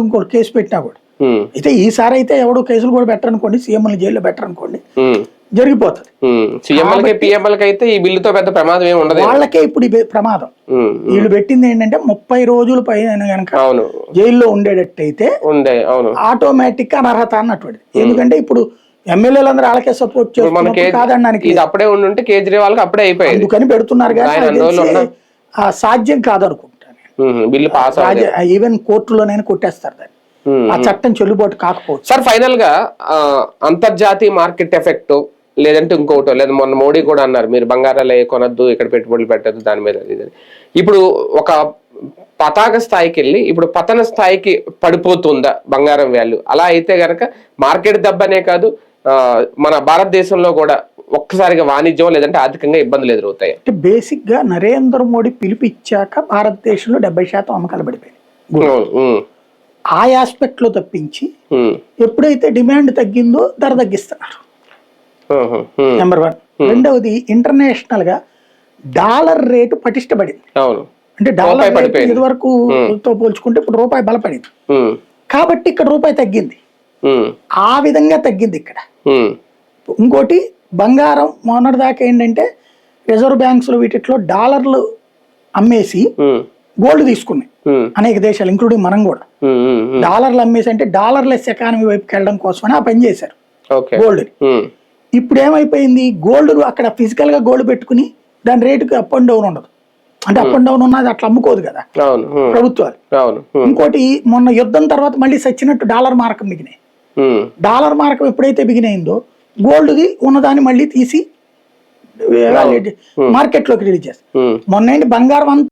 ఇంకోటి కేసు పెట్టినా కూడా. అయితే ఈసారి అయితే ఎవడు కేసులు కూడా పెట్టరనుకోండి, సీఎంని జైల్లో పెట్టరనుకోండి, జరిగిపోతుంది. అయితే ఈ బిల్లుతో పెద్ద ప్రమాదం ఏమి ఉండదు, వాళ్ళకే ఇప్పుడు ప్రమాదం. వీళ్ళు పెట్టింది ఏంటంటే 30 రోజుల పైన కనుక జైల్లో ఉండేటట్టయితే ఆటోమేటిక్ అనర్హత అన్నటువంటిది. ఎందుకంటే ఇప్పుడు ఎమ్మెల్యేలందరూ వాళ్ళకే సపోర్ట్ చేస్తున్నారు కాదనడానికి అప్పుడే ఉండుంటే కేజ్రీవాల్ అప్పుడే అయిపోయింది, అందుకని పెడుతున్నారు. కానీ సాధ్యం కాదనుకుంటాను బిల్లు పాస్. ఈవెన్ కోర్టులోనైనా కొట్టేస్తారు దాన్ని, ఆ చట్టం చెల్లుబాటు కాకపోవచ్చు. సార్ ఫైనల్ గా అంతర్జాతీయ మార్కెట్ ఎఫెక్ట్ లేదంటే ఇంకోటో, లేదా మొన్న మోడీ కూడా అన్నారు మీరు బంగారాలు కొనద్దు, ఇక్కడ పెట్టుబడులు పెట్టద్దు దాని మీద. ఇప్పుడు ఒక పతాక స్థాయికి వెళ్ళి ఇప్పుడు పతన స్థాయికి పడిపోతుందా బంగారం వాల్యూ? అలా అయితే గనక మార్కెట్ దెబ్బనే కాదు, మన భారతదేశంలో కూడా ఒక్కసారిగా వాణిజ్యం లేదంటే ఆర్థికంగా ఇబ్బందులు ఎదురవుతాయి. అంటే బేసిక్ గా నరేంద్ర మోడీ పిలిపిచ్చాక భారతదేశంలో 70% అమ్మకాలు పడిపోయాయి. ఆ ఆస్పెక్ట్ లో తప్పించి ఎప్పుడైతే డిమాండ్ తగ్గిందో ధర తగ్గిస్తున్నారు, నెంబర్ 1. రెండవది ఇంటర్నేషనల్ గా డాలర్ రేటు పటిష్టపడింది. అంటే డాలర్ ఇది వరకు తో పోల్చుకుంటే ఇప్పుడు రూపాయి బలపడింది కాబట్టి ఇక్కడ రూపాయి తగ్గింది, ఆ విధంగా తగ్గింది ఇక్కడ. ఇంకోటి బంగారం మొన్నటి దాకా ఏంటంటే రిజర్వ్ బ్యాంక్స్ లో వీటిలో డాలర్లు అమ్మేసి గోల్డ్ తీసుకున్నాయి అనేక దేశాలు, ఇంక్లూడింగ్ మనం కూడా. డాలర్లు అమ్మేసి అంటే డాలర్లెస్ ఎకానమీ వైపుకి వెళ్ళడం కోసమని ఆ పని చేశారు గోల్డ్. ఇప్పుడు ఏమైపోయింది, గోల్డ్ అక్కడ ఫిజికల్ గా గోల్డ్ పెట్టుకుని దాని రేటుకి అప్ అండ్ డౌన్ ఉండదు. అంటే అప్ అండ్ డౌన్ ఉన్నది అట్లా అమ్ముకోదు కదా ప్రభుత్వాలు. ఇంకోటి మొన్న యుద్ధం తర్వాత మళ్ళీ సచ్చినట్టు డాలర్ మారకం బిగినాయి. డాలర్ మారకం ఎప్పుడైతే బిగినైందో గోల్డ్ది ఉన్నదాన్ని మళ్ళీ తీసి మార్కెట్ లోకి రిలీజ్ చేస్తారు. మొన్న బంగారం